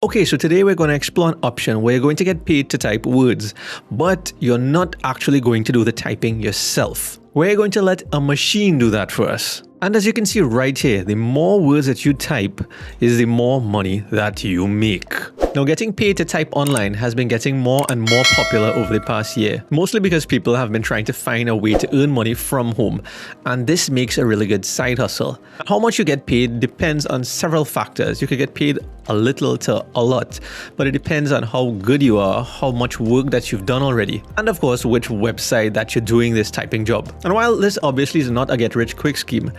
Okay, so today we're going to explore an option where you're going to get paid to type words, but you're not actually going to do the typing yourself. We're going to let a machine do that for us. And as you can see right here, the more words that you type is the more money that you make. Now, getting paid to type online has been getting more and more popular over the past year, mostly because people have been trying to find a way to earn money from home, and this makes a really good side hustle. How much you get paid depends on several factors. You could get paid a little to a lot, but it depends on how good you are, how much work that you've done already, and of course, which website that you're doing this typing job. And while this obviously is not a get-rich-quick scheme,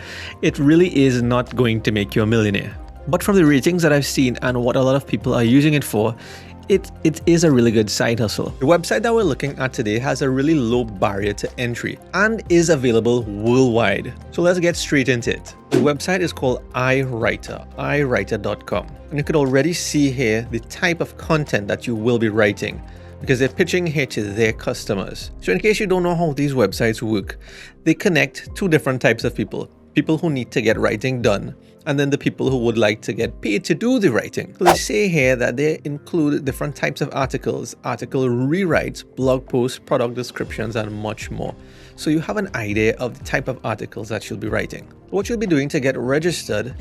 it really is not going to make you a millionaire. But from the ratings that I've seen and what a lot of people are using it for, it is a really good side hustle. The website that we're looking at today has a really low barrier to entry and is available worldwide. So let's get straight into it. The website is called iWriter, iWriter.com. And you could already see here the type of content that you will be writing, because they're pitching here to their customers. So in case you don't know how these websites work, they connect two different types of people. People who need to get writing done, and then the people who would like to get paid to do the writing. So they say here that they include different types of articles, article rewrites, blog posts, product descriptions, and much more. So you have an idea of the type of articles that you'll be writing. What you'll be doing to get registered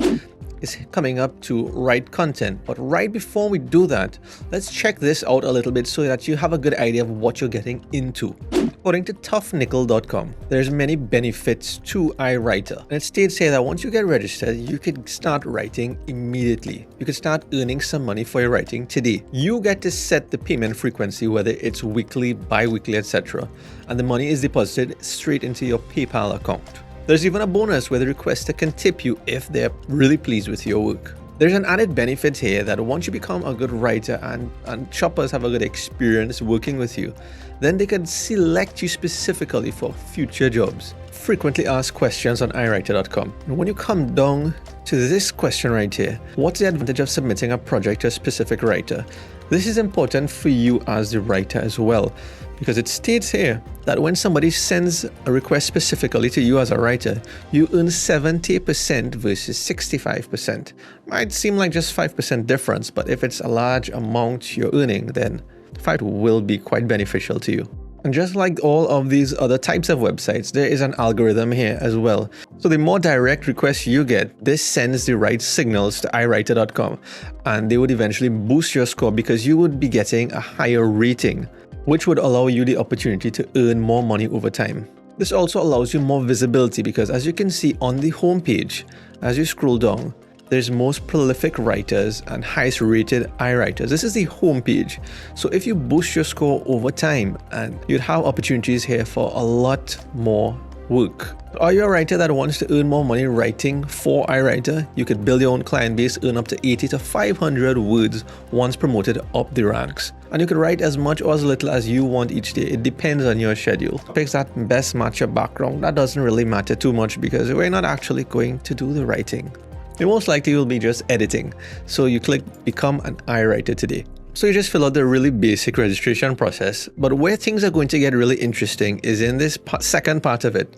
is coming up to write content. But right before we do that, let's check this out a little bit so that you have a good idea of what you're getting into. According to toughnickel.com, there's many benefits to iWriter. And it states here that once you get registered, you can start writing immediately. You can start earning some money for your writing today. You get to set the payment frequency, whether it's weekly, bi-weekly, etc. And the money is deposited straight into your PayPal account. There's even a bonus where the requester can tip you if they're really pleased with your work. There's an added benefit here that once you become a good writer and shoppers have a good experience working with you, then they can select you specifically for future jobs. Frequently asked questions on iWriter.com. When you come down to this question right here, what's the advantage of submitting a project to a specific writer? This is important for you as the writer as well, because it states here that when somebody sends a request specifically to you as a writer, you earn 70% versus 65%. Might seem like just 5% difference, but if it's a large amount you're earning, then the fact will be quite beneficial to you. And just like all of these other types of websites, there is an algorithm here as well. So the more direct requests you get, this sends the right signals to iWriter.com, and they would eventually boost your score because you would be getting a higher rating, which would allow you the opportunity to earn more money over time. This also allows you more visibility because, as you can see on the homepage, as you scroll down, there's most prolific writers and highest rated iWriters. This is the homepage. So if you boost your score over time, and you'd have opportunities here for a lot more work. Are you a writer that wants to earn more money writing for iWriter? You could build your own client base, earn up to 80 to 500 words once promoted up the ranks. And you could write as much or as little as you want each day. It depends on your schedule. Picks that best match your background. That doesn't really matter too much because we're not actually going to do the writing. You most likely will be just editing. So you click Become an iWriter today. So you just fill out the really basic registration process. But where things are going to get really interesting is in this second part of it,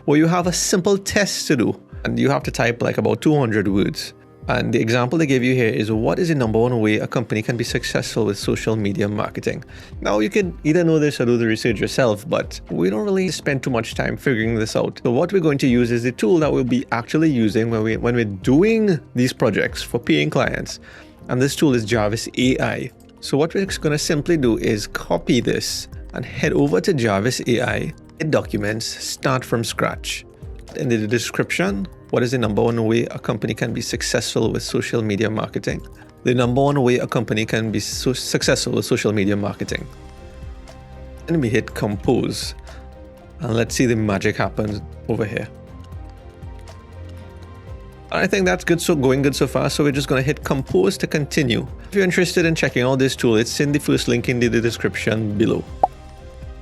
where you have a simple test to do. And you have to type like about 200 words. And the example they give you here is, what is the number one way a company can be successful with social media marketing? Now, you can either know this or do the research yourself, but we don't really spend too much time figuring this out. So what we're going to use is the tool that we'll be actually using when we're doing these projects for paying clients. And this tool is Jarvis AI. So what we're going to simply do is copy this and head over to Jarvis AI, hit Documents, start from scratch. In the description, what is the number one way a company can be successful with social media marketing? The number one way a company can be successful with social media marketing. And we hit Compose. And let's see the magic happen over here. I think that's good, so going good so far. So we're just going to hit Compose to continue. If you're interested in checking out this tool, it's in the first link in the description below.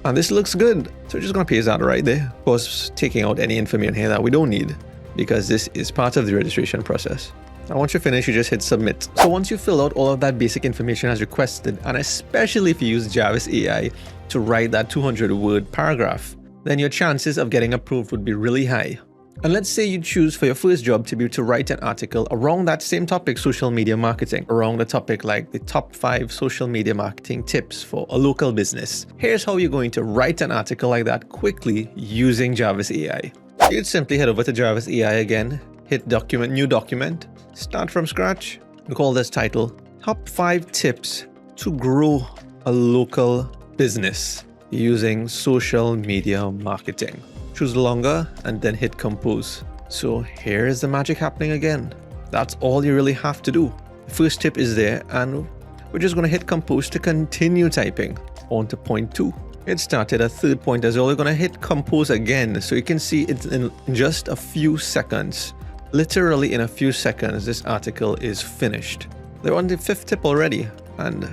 And this looks good. So we're just going to paste that right there. Of course, taking out any information here that we don't need, because this is part of the registration process. And once you finish, you just hit submit. So once you fill out all of that basic information as requested, and especially if you use Jarvis AI to write that 200-word paragraph, then your chances of getting approved would be really high. And let's say you choose for your first job to be able to write an article around that same topic, social media marketing, around the topic like the top 5 social media marketing tips for a local business. Here's how you're going to write an article like that quickly using Jarvis AI. You'd simply head over to Jarvis AI again, hit document, new document, start from scratch, and call this title, Top 5 Tips to Grow a Local Business Using Social Media Marketing. Choose longer and then hit compose. So here's the magic happening again. That's all you really have to do. The first tip is there and we're just going to hit compose to continue typing. On to point 2. It started at third point as well. We're going to hit compose again so you can see it's in just a few seconds. Literally in a few seconds this article is finished. They're on the 5th tip already, and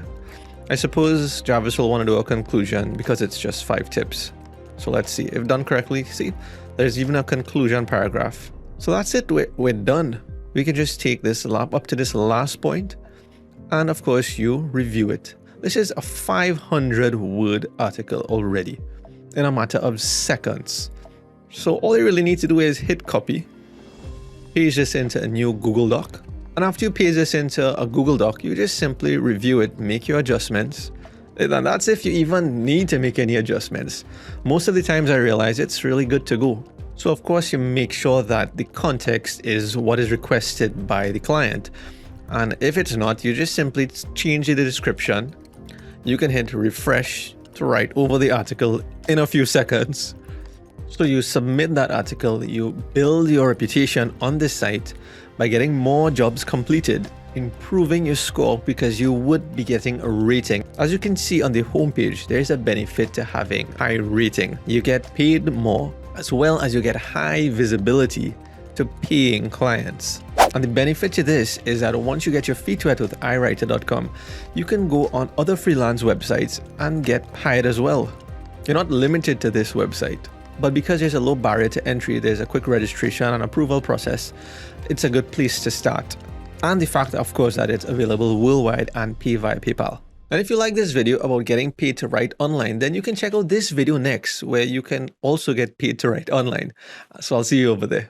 I suppose Jarvis will want to do a conclusion because it's just 5 tips. So let's see if done correctly. See, there's even a conclusion paragraph. So that's it. We're done. We can just take this up to this last point, and of course you review it. This is a 500-word article already in a matter of seconds. So all you really need to do is hit copy, paste this into a new Google Doc, and after you paste this into a Google Doc, you just simply review it, make your adjustments. And that's if you even need to make any adjustments. Most of the times I realize it's really good to go. So of course you make sure that the context is what is requested by the client. And if it's not, you just simply change the description. You can hit refresh to write over the article in a few seconds. So you submit that article, you build your reputation on this site by getting more jobs completed, improving your score because you would be getting a rating. As you can see on the homepage, there is a benefit to having high rating. You get paid more as well as you get high visibility to paying clients. And the benefit to this is that once you get your feet wet with iWriter.com, you can go on other freelance websites and get hired as well. You're not limited to this website. But because there's a low barrier to entry, there's a quick registration and approval process, it's a good place to start. And the fact, of course, that it's available worldwide and pay via PayPal. And if you like this video about getting paid to write online, then you can check out this video next, where you can also get paid to write online. So I'll see you over there.